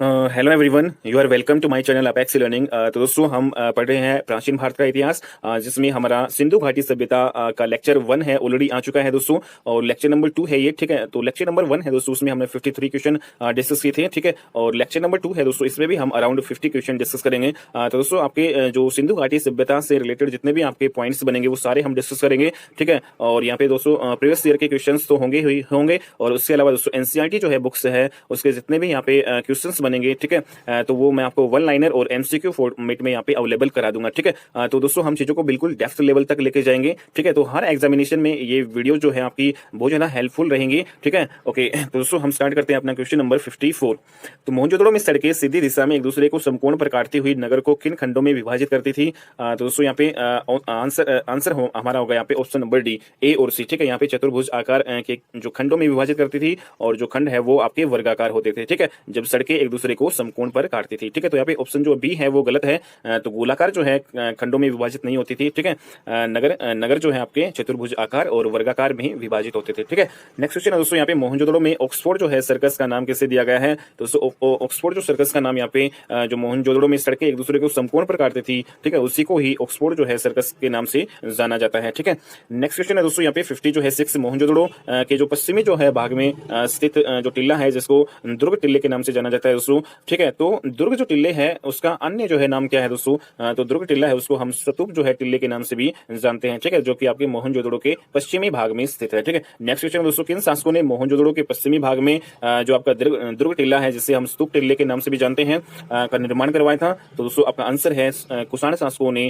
Hello everyone, you are welcome to my channel apex learning. तो दोस्तों हम पढ़ रहे हैं प्राचीन भारत का इतिहास, जिसमें हमारा सिंधु घाटी सभ्यता का लेक्चर 1 है, ऑलरेडी आ चुका है दोस्तों। और लेक्चर नंबर 2 है ये, ठीक है। तो लेक्चर नंबर 1 है दोस्तों, उसमें हमने 53 क्वेश्चन डिस्कस किए थे, ठीक है। और लेक्चर नंबर 2 है दोस्तों, इसमें भी हम अराउंड 50 क्वेश्चन डिस्कस करेंगे। तो दोस्तों आपके जो सिंधु घाटी सभ्यता से रिलेटेड जितने भी आपके पॉइंट्स बनेंगे वो सारे हम डिस्कस करेंगे, ठीक है। और यहाँ पे दोस्तों प्रीवियस ईयर के क्वेश्चन तो होंगे और उसके अलावा दोस्तों एनसीईआरटी जो है बुक्स है उसके जितने भी यहाँ पे क्वेश्चन बनेंगे, ठीक है। तो वो मैं आपको वन लाइनर और एमसीक्यू फॉर्मेट में यहाँ पे अवेलेबल करा दूंगा, ठीक है। तो दोस्तों हम चीजों को बिल्कुल डेप्थ लेवल तक लेके जाएंगे, ठीक है। तो हर एग्जामिनेशन में ये वीडियो जो है आपकी बहुत ज्यादा हेल्पफुल रहेंगी, ठीक है। ओके, तो दोस्तों हम स्टार्ट करते हैं अपना क्वेश्चन नंबर 54। तो मोहनजोदड़ो में सड़कें सीधी दिशा में एक दूसरे को समकोण पर काटती हुई नगर को किन खंडों में विभाजित करती थी? तो दोस्तों यहाँ पे आंसर हमारा होगा यहाँ पे ऑप्शन नंबर डी, ए और सी, ठीक है। यहाँ पे चतुर्भुज आकार के जो खंडों में विभाजित करती थी और जो खंड है वो आपके वर्गाकार होते थे, ठीक है, जब सड़कें एक दूसरे को समकोण पर काटती थी, ठीक है। तो यहाँ पे ऑप्शन जो बी है वो गलत है। तो गोलाकार जो है खंडों में विभाजित नहीं होती थी, ठीक है। नगर जो है आपके चतुर्भुज आकार और वर्गाकार में विभाजित होते थे, ठीक है। नेक्स्ट क्वेश्चन है दोस्तों, यहाँ पे मोहनजोदड़ो में ऑक्सफोर्ड जो है सर्कस का नाम किसे दिया गया है? तो दोस्तों ऑक्सफोर्ड जो सर्कस का नाम यहाँ पे जो मोहनजोदड़ो में सड़कें एक दूसरे को समकोण पर काटती थी, ठीक है, उसी को ही ऑक्सफोर्ड जो है सर्कस के नाम से जाना जाता है, ठीक है। नेक्स्ट क्वेश्चन है दोस्तों यहाँ पे 50 जो है 6, मोहनजोदड़ो के जो पश्चिमी जो है भाग में स्थित जो टिल्ला है जिसको दुर्ग टिल्ले के नाम से जाना जाता है दोस्तों, ठीक है। तो दुर्ग जो टिल्ले है उसका अन्य जो है नाम क्या है दोस्तों? तो दुर्ग टिल्ला है उसको हम स्तूप जो है टिल्ले के नाम से भी जानते हैं, ठीक है, जो कि आपके मोहनजोदड़ो के पश्चिमी भाग में स्थित है, ठीक है। नेक्स्ट क्वेश्चन दोस्तों, किन शासकों ने मोहनजोदड़ो के पश्चिमी भाग में जो आपका दुर्ग टिल्ला है जिसे हम स्तूप टिल्ले के नाम से भी जानते हैं का निर्माण करवाया था? तो दोस्तों आपका आंसर है कुषाण शासकों ने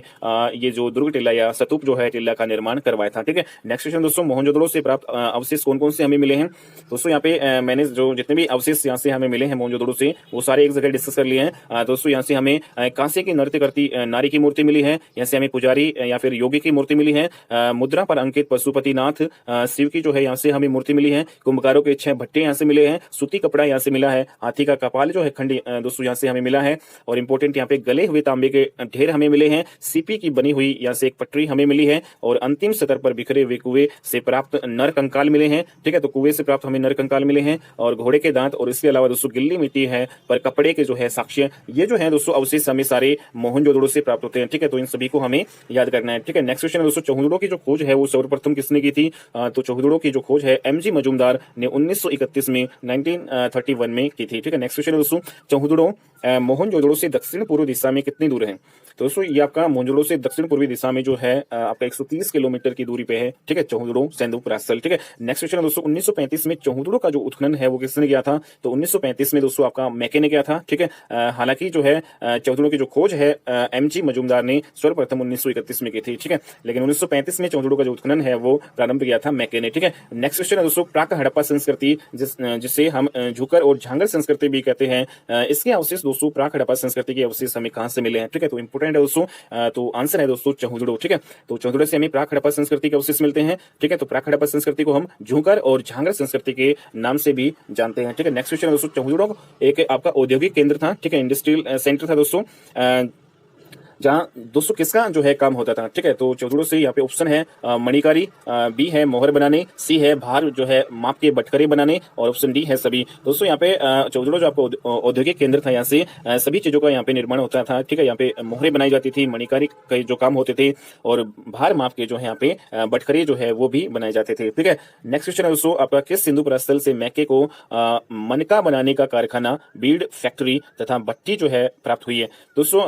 ये जो दुर्ग टिल्ला या स्तूप जो है टिल्ला का निर्माण करवाया था, ठीक है। नेक्स्ट क्वेश्चन दोस्तों, मोहनजोदड़ो से प्राप्त अवशेष कौन कौन से हमें मिले हैं? दोस्तों यहाँ पे मैंने जो जितने भी अवशेष यहाँ से हमें मिले हैं मोहनजोदड़ो से वो सारे एक जगह डिस्कस कर लिए हैं। दोस्तों यहाँ से हमें कांसे की नृत्य करती नारी की मूर्ति मिली है, यहाँ से हमें पुजारी या फिर योगी की मूर्ति मिली है, मुद्रा पर अंकित पशुपतिनाथ शिव की जो है यहाँ से हमें मूर्ति मिली है, कुंभकारों के 6 भट्टे यहाँ से मिले हैं, सूती कपड़ा यहाँ से मिला है, हाथी का कपाल जो है खंडी दोस्तों यहाँ से हमें मिला है, और इंपोर्टेंट यहाँ पे गले हुए तांबे के ढेर हमें मिले हैं, सीपी की बनी हुई यहाँ से एक पटरी हमें मिली है, और अंतिम सतर पर बिखरे हुए कुएं से प्राप्त नर कंकाल मिले हैं, ठीक है। तो कुएं से प्राप्त हमें नर कंकाल मिले हैं और घोड़े के दांत, और इसके अलावा दोस्तों गिल्ली मिट्टी है पर कपड़े के जो है साक्ष्य, ये जो है दोस्तों अवशेष हमें सारे मोहनजोदड़ो से प्राप्त होते हैं, ठीक है। तो इन सभी को हमें याद करना है, ठीक है। नेक्स्ट क्वेश्चन है दोस्तों, चौहुदड़ो की जो खोज है वो सर्वप्रथम किसने की थी? तो चौहुदड़ो की जो खोज है एमजी मजूमदार ने 1931 में 1931 में की थी, ठीक है। नेक्स्ट क्वेश्चन है दोस्तों, चौहुदड़ो मोहनजोदड़ो से दक्षिण पूर्व दिशा में कितनी दूर है? तो दोस्तों ये आपका मोहनजोदड़ो से दक्षिण पूर्वी दिशा में जो है आपका 130 किलोमीटर की दूरी पे है, ठीक है, चौहुदड़ो सेंधु-परासल, ठीक है। नेक्स्ट क्वेश्चन है दोस्तों, 1935 में चौहुदड़ो का जो उत्खनन है वो किसने किया था? तो 1935 में दोस्तों आपका मैके ने किया था, ठीक है। हालांकि जो है चौहुदड़ो की जो खोज है एमजी मजूमदार ने सर्वप्रथम 1931 में की थी, ठीक है, लेकिन 1935 में चौहुदड़ो का जो उत्खनन है वो प्रारंभ किया था मैके ने, ठीक है। नेक्स्ट क्वेश्चन है दोस्तों, प्राक हड़प्पा संस्कृति जिसे हम झुकर और झांगर संस्कृति भी कहते हैं, इसके अवशेष दोस्तों प्राक हड़प्पा संस्कृति के अवशेष हमें कहां से मिले हैं? ठीक है, तो इंपोर्टेंट है दोस्तों। तो आंसर है दोस्तों चौहुदड़ो, ठीक है। तो चौहुदड़ो से हमें प्राक हड़प्पा संस्कृति के अवशेष मिलते हैं, ठीक है। तो प्राक हड़प्पा संस्कृति को हम झुकर और झांगर संस्कृति के नाम से भी जानते हैं, ठीक है। नेक्स्ट क्वेश्चन है दोस्तों, चौहुदड़ो एक आपका औद्योगिक केंद्र था, ठीक है, इंडस्ट्रियल सेंटर था दोस्तों, जहाँ दोस्तों किसका जो है काम होता था, ठीक है। तो चौहुदड़ो से यहाँ पे ऑप्शन है मणिकारी, बी है मोहर बनाने, सी है भार जो है माप के बटखरे बनाने, और ऑप्शन डी है सभी। दोस्तों यहाँ पे चौहुदड़ो जो आपको औद्योगिक केंद्र था, यहाँ से सभी चीजों का यहाँ पे निर्माण होता था, ठीक है। यहाँ पे मोहरें बनाई जाती थी, मणिकारी के जो काम होते थे, और भार माप के जो है यहाँ पे बटखरे जो है वो भी बनाए जाते थे, ठीक है। नेक्स्ट क्वेश्चन है दोस्तों आपका, किस सिंधु परास्थल से मैके को मनका बनाने का कारखाना, बीड फैक्ट्री तथा भट्टी जो है प्राप्त हुई है? दोस्तों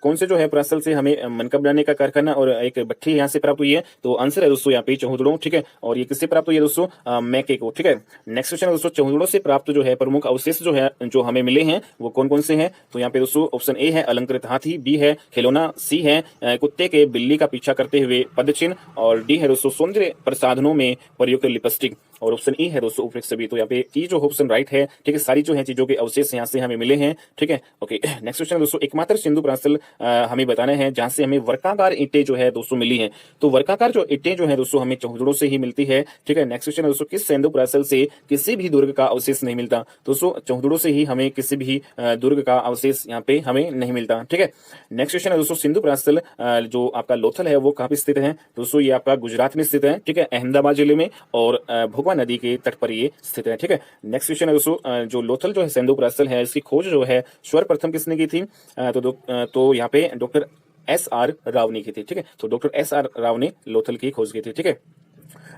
कौन से जो है परास्थल से हमें मनका बनाने का कारखाना और एक भट्टी यहाँ से प्राप्त हुई है? तो आंसर है दोस्तों यहाँ पे चौहुदड़ो, ठीक है। और ये किससे प्राप्त हुई है दोस्तों? मैके को, ठीक है। नेक्स्ट क्वेश्चन है दोस्तों, चौहुदड़ो से प्राप्त जो है प्रमुख अवशेष जो है जो हमें मिले हैं वो कौन कौन से हैं? तो यहाँ पे दोस्तों ऑप्शन ए है अलंकृत हाथी, बी है खिलौना, सी है कुत्ते के बिल्ली का पीछा करते हुए पदचिन्ह, और डी है दोस्तों सौंदर्य प्रसाधनों में प्रयुक्त लिपस्टिक, और ऑप्शन ई है दोस्तों उपयुक्त सभी। तो यहाँ पे ई जो ऑप्शन राइट है, ठीक है, सारी जो है चीजों के अवशेष यहाँ से हमें मिले हैं, ठीक है। ओके, नेक्स्ट क्वेश्चन है दोस्तों, एकमात्र सिंधु परास्थल हमें बताना है, जहां से हमें वर्गाकार ईंटें जो है दोस्तों मिली हैं। तो वर्गाकार जो ईंटें जो है दोस्तों हमें चौहदड़ों से ही मिलती है। ठीक है, नेक्स्ट क्वेश्चन है दोस्तों, किस सैंधव प्राचल से किसी भी दुर्ग का अवशेष नहीं मिलता? दोस्तों चौहदड़ों से ही हमें किसी भी दुर्ग का अवशेष यहाँ पे हमें नहीं मिलता। ठीक है, नेक्स्ट क्वेश्चन है दोस्तों, सिंधु प्राचल जो आपका लोथल है वो कहाँ पे स्थित है? दोस्तों ये आपका गुजरात में स्थित है। ठीक है, अहमदाबाद जिले में, और भोगवा नदी के तट पर ये स्थित है। ठीक है, नेक्स्ट क्वेश्चन है दोस्तों, जो लोथल जो है सिंधु प्राचल है, इसकी खोज जो है सर्वप्रथम किसने की थी? तो यहाँ पे डॉक्टर SR राव ने की थी। ठीक है, तो डॉक्टर SR राव ने लोथल की खोज की थी। ठीक है,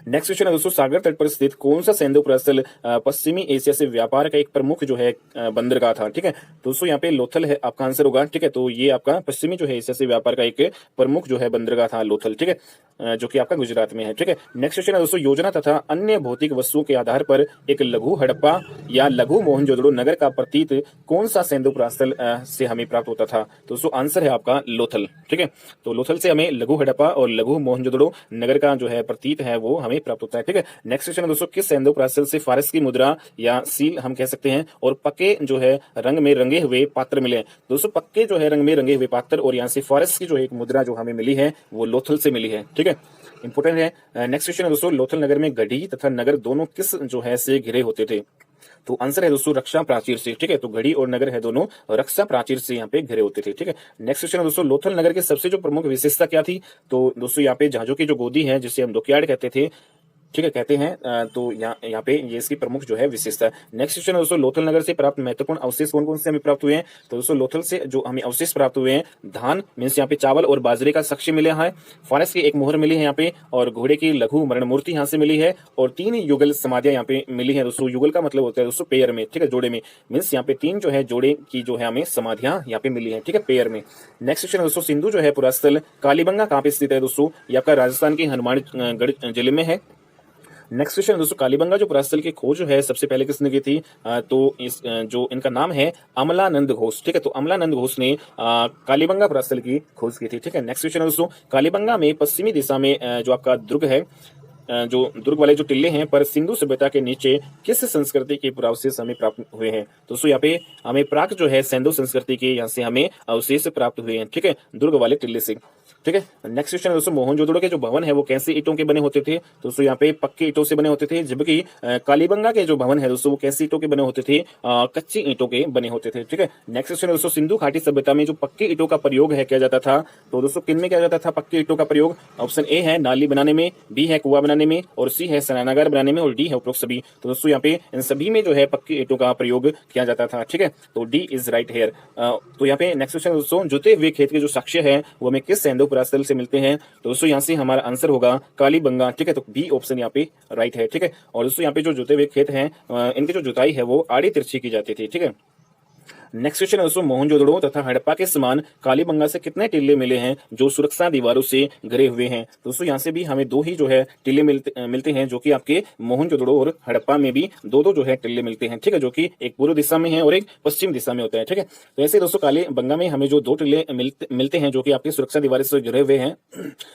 नेक्स्ट क्वेश्चन है दोस्तों, सागर तट पर स्थित कौन सा सैंधव प्राचल पश्चिमी एशिया से व्यापार का एक प्रमुख जो है बंदरगाह था? ठीक है, दोस्तों यहाँ पे लोथल है आपका आंसर होगा। ठीक है, तो ये आपका पश्चिमी जो है एशिया से व्यापार का एक प्रमुख जो है बंदरगाह था लोथल। ठीक है, जो कि आपका गुजरात में है। ठीक है, नेक्स्ट क्वेश्चन है दोस्तों, योजना तथा अन्य भौतिक वस्तुओं के आधार पर एक लघु हड़प्पा या लघु मोहनजोदड़ो नगर का प्रतीत कौन सा सैंधव प्राचल से हमें प्राप्त होता था? दोस्तों आंसर है आपका लोथल। ठीक है, तो लोथल से हमें लघु हड़प्पा और लघु मोहनजोदड़ो नगर का जो है प्रतीत है वो हमें प्राप्त होता है। ठीक है, नेक्स्ट क्वेश्चन है दोस्तों, किस सैंधव प्राचल से फारस की मुद्रा या सील हम कह सकते हैं और पक्के जो है रंग में रंगे हुए पात्र मिले? दोस्तों पक्के जो है रंग में रंगे हुए पात्र और यहाँ से फारस की जो एक मुद्रा जो हमें मिली है वो लोथल से मिली है। ठीक है, इंपोर्टेंट है। नेक्स्ट क्वेश्चन है दोस्तों, लोथल नगर में गढ़ी तथा नगर दोनों किस जो है से घिरे होते थे? तो आंसर है दोस्तों रक्षा प्राचीर से। ठीक है, तो घड़ी और नगर है दोनों रक्षा प्राचीर से यहाँ पे घिरे होते थे। ठीक है, नेक्स्ट क्वेश्चन है दोस्तों, लोथल नगर के सबसे जो प्रमुख विशेषता क्या थी? तो दोस्तों यहाँ पे जहाजों की जो गोदी है जिसे हम डॉकयार्ड कहते थे, ठीक है कहते हैं, तो यहाँ पे ये इसकी प्रमुख जो है विशेषता है। नेक्स्ट क्वेश्चन दोस्तों, लोथल नगर से प्राप्त महत्वपूर्ण अवशेष कौन कौन से हमें प्राप्त हुए हैं? तो दोस्तों लोथल से जो हमें अवशेष प्राप्त हुए हैं, धान मीन्स यहाँ पे चावल और बाजरे का साक्ष्य मिला है, फारस की एक मोहर मिली है यहाँ पे, और घोड़े की लघु मरण मूर्ति यहाँ से मिली है, और 3 युगल समाधियां यहाँ पे मिली है। दोस्तों युगल का मतलब होता है दोस्तों पेयर में। ठीक है, जोड़े में मीन्स यहाँ पे 3 जो है जोड़े की जो है हमें समाधियां यहाँ पे मिली है। ठीक है, पेयर में। नेक्स्ट क्वेश्चन दोस्तों, सिंधु जो है पुरास्थल कालीबंगा कहाँ पे स्थित है? दोस्तों ये आपका राजस्थान के हनुमानगढ़ जिले में है। नेक्स्ट क्वेश्चन दोस्तों, कालीबंगा जो पुरास्थल की खोज जो है सबसे पहले किसने की थी? तो इस जो इनका नाम है अमलानंद घोष। ठीक है, तो अमलानंद घोष ने कालीबंगा पुरास्थल की खोज की थी। ठीक है, नेक्स्ट क्वेश्चन है दोस्तों, कालीबंगा में पश्चिमी दिशा में जो आपका दुर्ग है, जो दुर्ग वाले जो टिल्ले हैं पर सिंधु सभ्यता के नीचे किस संस्कृति के पुरावशेष हमें प्राप्त हुए हैं? दोस्तों यहाँ पे हमें प्राक जो है सिंधु संस्कृति के यहाँ से हमें अवशेष प्राप्त हुए हैं। ठीक है, दुर्ग वाले टिल्ले से। ठीक है, नेक्स्ट क्वेश्चन है दोस्तों, मोहनजोदड़ो के जो भवन है वो कैसे ईंटों के बने होते थे? दोस्तों यहाँ पे पक्के ईंटों से बने होते थे, जबकि कालीबंगा के जो भवन है दोस्तों वो कैसे ईंटों के बने होते थे? कच्ची ईंटों के बने होते थे। ठीक है, नेक्स्ट क्वेश्चन है दोस्तों, सिंधु घाटी सभ्यता में जो पक्के ईंटों का प्रयोग है किया जाता था, तो दोस्तों किन में किया जाता था पक्के ईंटों का प्रयोग? ऑप्शन ए है नाली बनाने में, बी है कुआं बनाने में, और सी है स्नानागार बनाने में, और डी है उपरोक्त सभी। तो दोस्तों यहाँ पे इन सभी में जो है पक्की ईंटों का प्रयोग किया जाता था। ठीक है, तो डी इज राइट हेयर। तो यहाँ पे नेक्स्ट क्वेश्चन दोस्तों, जुते हुए खेत के जो साक्ष्य है वो हमें किस सैंधव पुरास्थल से मिलते हैं? तो दोस्तों यहाँ से हमारा आंसर होगा कालीबंगा। ठीक है, तो बी ऑप्शन यहाँ पे राइट है। ठीक है, और दोस्तों यहाँ पे जो जुते हुए खेत हैं इनकी जो जुताई है वो आड़ी तिरछी की जाती थी। ठीक है, नेक्स्ट क्वेश्चन है दोस्तों, मोहनजोदड़ो तथा हड़प्पा के समान कालीबंगा से कितने टिल्ले मिले हैं जो सुरक्षा दीवारों से घिरे हुए हैं? दोस्तों यहाँ से भी हमें 2 ही जो है टिल्ले मिलते हैं, जो कि आपके मोहनजोदड़ो और हड़प्पा में भी 2-2 जो है टिल्ले मिलते हैं। ठीक है, जो कि एक पूर्व दिशा में है और एक पश्चिम दिशा में होता है। ठीक है, तो ऐसे दोस्तों कालीबंगा में हमें जो 2 टिल्ले मिलते हैं जो कि आपकी सुरक्षा दीवारों से घिरे हुए हैं।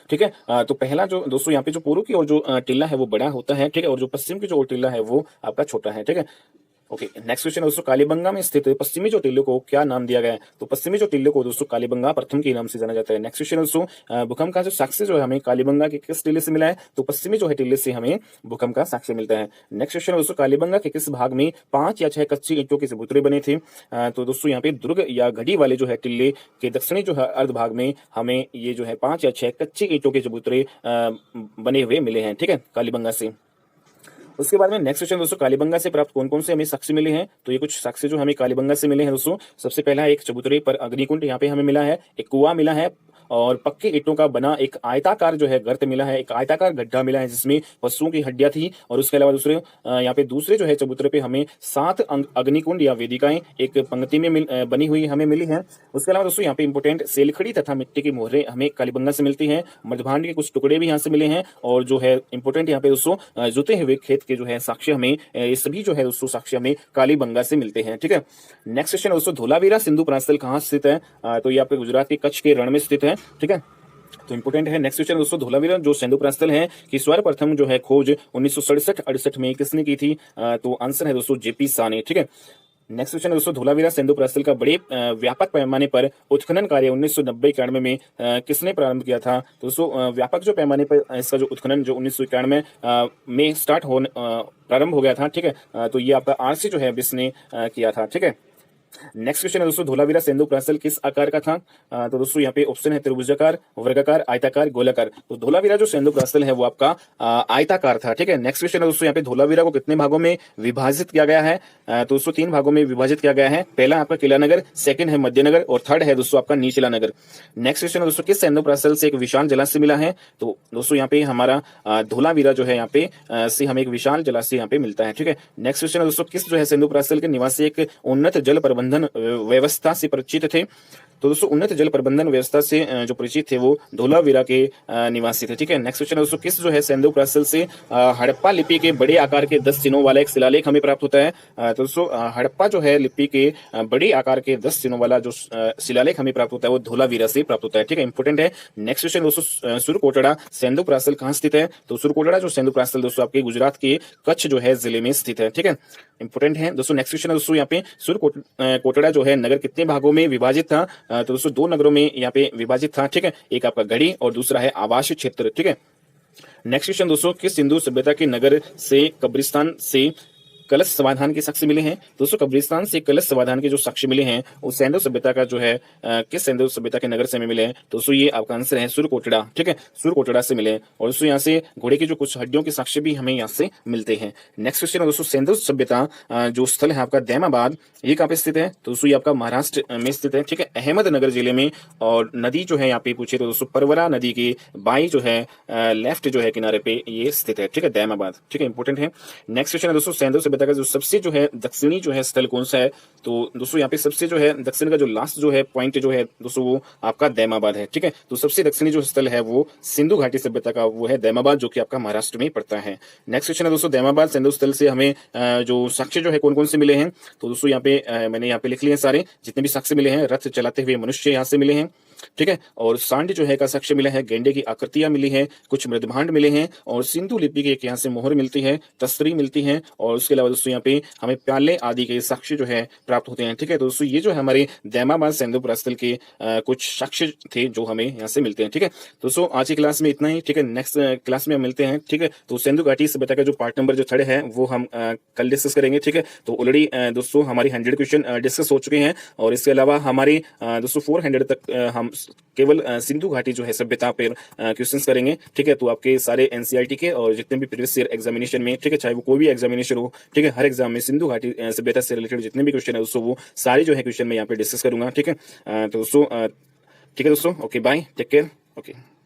ठीक है, तो पहला जो दोस्तों यहाँ पे जो पूर्व की ओर जो टिल्ला है वो बड़ा होता है। ठीक है, और जो पश्चिम की जो टिल्ला है वो आपका छोटा है। ठीक है, ओके, नेक्स्ट क्वेश्चन दोस्तों, कालीबंगा में स्थित पश्चिमी जो टिल्ले को क्या नाम दिया गया है? तो पश्चिमी जो टिल्ले को दोस्तों कालीबंगा प्रथम के नाम से जाना जाता है। नेक्स्ट क्वेश्चन दोस्तों, भूकंप का जो साक्ष्य जो है हमें कालीबंगा के किस टिल्ले से मिला है? तो पश्चिमी जो है टिल्ले से हमें भूकंप का साक्ष्य मिलता है। नेक्स्ट क्वेश्चन दोस्तों, कालीबंगा के किस भाग में 5 या 6 कच्ची ईंटों के चबूतरे बने थे? तो दोस्तों यहाँ पे दुर्ग या घड़ी वाले जो है टिल्ले के दक्षिणी जो है अर्ध भाग में हमें ये जो है 5 या 6 कच्ची ईंटों के चबूतरे बने हुए मिले हैं। ठीक है, कालीबंगा से। उसके बाद में नेक्स्ट क्वेश्चन दोस्तों, कालीबंगा से प्राप्त कौन कौन से हमें साक्ष्य मिले हैं? तो ये कुछ साक्ष्य जो हमें कालीबंगा से मिले हैं दोस्तों, सबसे पहला एक चबूतरे पर अग्निकुंड यहाँ पे हमें मिला है, एक कुआं मिला है, और पक्के ईंटों का बना एक आयताकार जो है गर्त मिला है, एक आयताकार गड्ढा मिला है जिसमें पशुओं की हड्डियां थी। और उसके अलावा दूसरे यहाँ पे दूसरे जो है चबूतरे पे हमें 7 अग्निकुंड या वेदिकाएं एक पंक्ति में बनी हुई हमें मिली हैं। उसके अलावा दोस्तों यहाँ पे इंपोर्टेंट सेलखड़ी तथा मिट्टी की मोहरें हमें कालीबंगा से मिलती हैं। मध्यभांड के कुछ टुकड़े भी यहाँ से मिले हैं, और जो है इंपोर्टेंट यहाँ पे दोस्तों जुते हुए खेत के जो है साक्ष्य हमें ये सभी जो है दोस्तों साक्ष्य हमें कालीबंगा से मिलते हैं। ठीक है, नेक्स्ट क्वेश्चन दोस्तों, धोलावीरा सिंधु प्रांतस्थल कहाँ स्थित है? तो ये आपके गुजरात के कच्छ के रण में स्थित है। ठीक है, तो इंपोर्टेंट है। नेक्स्ट क्वेश्चन दोस्तों, धोलावीरा जो सिंधु प्रांतस्थल है की सर्वप्रथम जो है खोज 1967-68 में किसने की थी? तो आंसर है दोस्तों जेपी शाह ने। ठीक है, नेक्स्ट क्वेश्चन है दोस्तों, धोलावीरा सिंधु प्रस्थल का बड़े व्यापक पैमाने पर उत्खनन कार्य 1990-91 में किसने प्रारंभ किया था? तो दोस्तों व्यापक जो पैमाने पर इसका जो उत्खनन जो 1991 में स्टार्ट हो प्रारंभ हो गया था, ठीक है। तो ये आपका आरसी जो है इसने किया था, ठीक है। नेक्स्ट क्वेश्चन है दोस्तों, धोलावीरा सिंधु प्रस्थल किस आकार का था? तो दोस्तों यहाँ पे ऑप्शन है त्रिभुजाकार, वर्गाकार, आयताकार, गोलाकार। तो धोलावीरा जो सिंधु प्रस्थल है वो आपका आयताकार था, ठीक है। नेक्स्ट क्वेश्चन है दोस्तों, यहाँ पे धोलावीरा को कितने भागों में विभाजित किया गया है? तो दोस्तों 3 भागों में विभाजित किया गया है। पहला आपका किला नगर, सेकंड है मध्यनगर और थर्ड है दोस्तों आपका नीचला नगर। नेक्स्ट क्वेश्चन है दोस्तों, किस सिंधु प्रस्थल से एक विशाल जलाशय मिला है? तो दोस्तों यहाँ पे हमारा धोलावीरा जो है यहाँ पे से हमें एक विशाल जलाशय यहाँ पे मिलता है, ठीक है। नेक्स्ट क्वेश्चन है दोस्तों, किस जो है सिंधु प्रस्थल के निवासी एक उन्नत जल प्रबंधन व्यवस्था से परिचित थे? तो दोस्तों उन्नत जल प्रबंधन व्यवस्था से जो परिचित थे वो धोलावीरा के निवासी थे, ठीक है। नेक्स्ट क्वेश्चन है दोस्तों, किस जो है सिंधु प्रस्थल से हड़प्पा लिपि के बड़े आकार के 10 चिन्हों वाला एक शिलालेख हमें प्राप्त होता है? तो दोस्तों हड़प्पा जो है लिपि के बड़े आकार के 10 चिन्हों वाला जो शिलालेख हमें प्राप्त होता है वो धोलावीरा से प्राप्त होता है, ठीक है। इंपोर्टेंट है। नेक्स्ट क्वेश्चन दोस्तों, सुरकोटड़ा सिंधु प्रस्थल कहाँ स्थित है? तो सुरकोटड़ा जो सिंधु प्रस्थल दोस्तों आपके गुजरात के कच्छ जो है जिले में स्थित है, ठीक है। इंपोर्टेंट है दोस्तों। नेक्स्ट क्वेश्चन है दोस्तों, यहाँ पे सुरकोटड़ा जो है नगर कितने भागों में विभाजित था? तो दोस्तों 2 नगरों में यहाँ पे विभाजित था, ठीक है। एक आपका गढ़ी और दूसरा है आवास क्षेत्र, ठीक है। नेक्स्ट क्वेश्चन दोस्तों, किस सिंधु सभ्यता के नगर से कब्रिस्तान से कलश समाधान के साक्ष्य मिले हैं? दोस्तों कब्रिस्तान से कलश समाधान के जो साक्ष्य मिले हैं वो सिंधु सभ्यता का जो है किस सिंधु सभ्यता के नगर से हमें मिले हैं? दोस्तों ये आपका आंसर है सुरकोटड़ा, ठीक है। सुरकोटड़ा से मिले हैं। और दोस्तों यहाँ से घोड़े की जो कुछ हड्डियों के साक्ष्य भी हमें यहाँ से मिलते हैं। नेक्स्ट क्वेश्चन है दोस्तों, सिंधु सभ्यता जो स्थल है आपका दैमाबाद, ये कहाँ पे स्थित है? तो दोस्तों ये आपका महाराष्ट्र में स्थित है, ठीक है, अहमदनगर जिले में। और नदी जो है यहाँ पे पूछे तो दोस्तों परवरा नदी की बाई जो है लेफ्ट जो है किनारे पे ये स्थित है, ठीक है, दैमाबाद, ठीक है, इंपोर्टेंट है। नेक्स्ट क्वेश्चन है दोस्तों, सिंधु सभ्यता का जो सबसे जो है दक्षिणी जो है स्थल कौन सा है? तो दोस्तों यहाँ पे सबसे जो है दक्षिण का जो लास्ट जो है पॉइंट जो है दोस्तों वो आपका दैमाबाद है, ठीक है। तो सबसे दक्षिणी जो स्थल है वो सिंधु घाटी सभ्यता का वो है दैमाबाद, जो कि आपका महाराष्ट्र में पड़ता है। नेक्स्ट क्वेश्चन है दोस्तों, दैमाबाद सिंधु स्थल से हमें जो साक्ष्य जो है कौन कौन से मिले हैं? तो दोस्तों यहाँ पे मैंने यहाँ पे लिख लिए सारे जितने भी साक्ष्य मिले हैं। रथ चलाते हुए मनुष्य यहाँ से मिले हैं, ठीक है। और सांड जो है का साक्ष्य मिला है, गेंडे की आकृतियां मिली है, कुछ मृदभांड मिले हैं और सिंधु लिपि की एक यहाँ से मोहर मिलती है, तस्तरी मिलती है। और उसके अलावा दोस्तों यहाँ पे हमें प्याले आदि के साक्ष्य जो है प्राप्त होते हैं, ठीक है। दोस्तों ये जो है हमारे दैमाबाद सिंधु प्रस्थल के कुछ साक्ष्य थे जो हमें यहाँ से मिलते हैं, ठीक है। दोस्तों आज की क्लास में इतना ही, ठीक है। नेक्स्ट क्लास में हम मिलते हैं, ठीक है। तो सिंधु घाटी सभ्यता का जो पार्ट नंबर जो 3 है वो हम कल डिस्कस करेंगे, ठीक है। तो ऑलरेडी दोस्तों हमारी 100 क्वेश्चन डिस्कस हो चुके हैं और इसके अलावा हमारे दोस्तों 400 तक हम केवल सिंधु घाटी जो है सभ्यता पर क्वेश्चंस करेंगे, ठीक है। तो आपके सारे एनसीईआरटी के और जितने भी प्रीवियस ईयर एग्जामिनेशन में, ठीक है, चाहे वो कोई भी एग्जामिनेशन हो, ठीक है, हर एग्जाम में सिंधु घाटी सभ्यता से रिलेटेड जितने भी क्वेश्चन है दोस्तों वो सारे जो है क्वेश्चन मैं यहाँ पे डिस्कस करूंगा, ठीक है। तो दोस्तों ठीक है दोस्तों, okay bye, take care, okay.